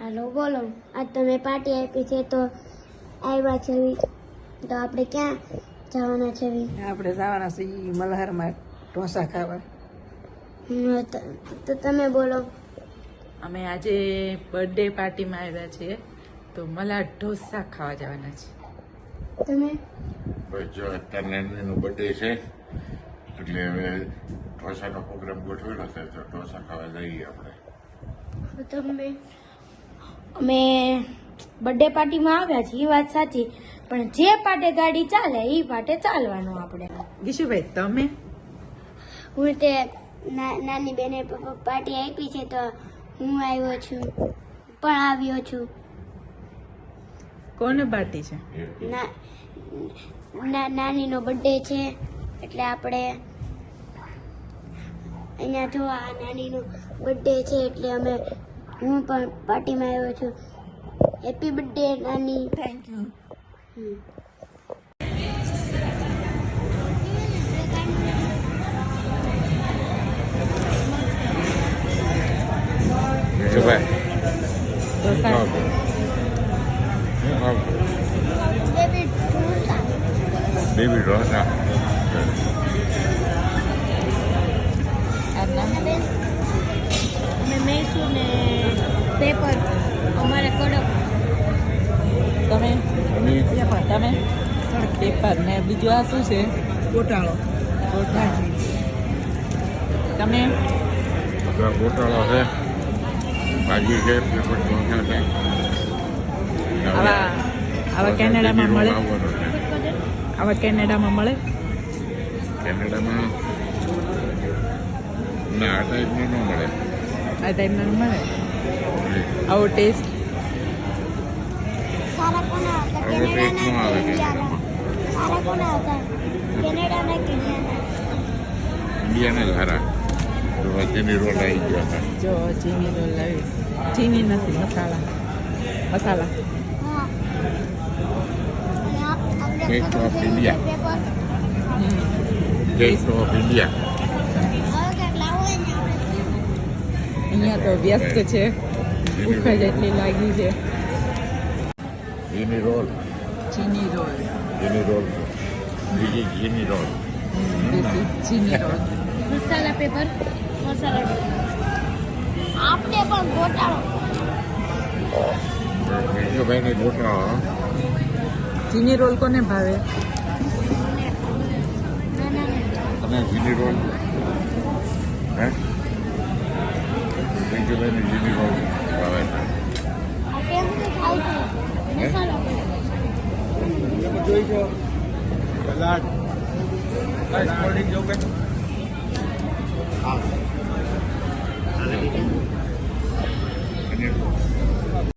હાલો બોલો. આજ તમે પાર્ટી આપી છે તો આવ્યા છે, તો આપણે ક્યાં જવાના છે? આપણે જવાના છીએ મલ્હારમાં ઢોસા ખાવા. તો તમે બોલો. અમે આજે બર્થડે પાર્ટીમાં આવ્યા છીએ, તો મલ્હાર ઢોસા ખાવા જવાના છે. તમે? જો અત્યારે નાનીનો બર્થડે છે એટલે હવે ઢોસાનો પ્રોગ્રામ ગોઠવેલો છે, તો ઢોસા ખાવા જઈએ આપણે. તમે? અમે બર્થડે પાર્ટીમાં આવ્યા છીએ, એ વાત સાચી, પણ જે પાટે ગાડી ચાલે એ પાટે ચાલવાનું આપણે. ગીશુભાઈ તમે? હું તે નાની બેને પાર્ટી આપી છે તો હું આવ્યો છું, પણ આવ્યો છું. કોને પાર્ટી છે? નાનીનો બર્થડે છે એટલે આપણે અહીંયા જો આ નાનીનો બર્થડે છે એટલે અમે હું પણ પાર્ટીમાં આવ્યો છું. હેપી બર્થડે નાની. Thank you. બેબી ઢોસા અમે મૈસૂર ને પેપર અમારે કડક. તમે? તમે પેપર ને બીજું આ શું છે? ગોટાળો. તમે? ગોટાળો છે, ભાજી છે, પેપર ઢોસા છે. આવા કેનેડામાં મળે? આવા કેનેડામાં મળે? કેનેડામાં ના, આ ટાઈપનું ન મળે. આ ટાઈપનો મળે? આવો ટેસ્ટ? સારા કોના હતા? આવો ટેસ્ટ ન આવે કેનેડામાં. સારા કોના હતા? કેનેડાના કે ઇન્ડિયાના જ હારા. તો વચ્ચેની રોલ આવી ગયા હતા. જો ચીની રોલ લાવી. ચીની નથી, મસાલા. મસાલા. હા. Taste of India. Taste of India. અહીંયા તો વ્યસ્ત છે, ભૂખ જ એટલી લાગી છે. ઘીની રોલ. ચીની રોલ. ઘીની રોલ. બીજી ઘીની રોલ. ચીની roll. Masala paper. Masala paper. આપણે પણ ગોટાળો. બીજો ભાઈને ગોટાળો. ચીની રોલ કોને ભાવે? અને ઘીની રોલ. હે? બીજો ભાઈને ઘીની રોલ ભાવે છે. આ કેમથી ખાવ છો? મસાલા જોઈ છો સલાડ આઈસ કોલ્ડ ડ્રિંક જો કે હા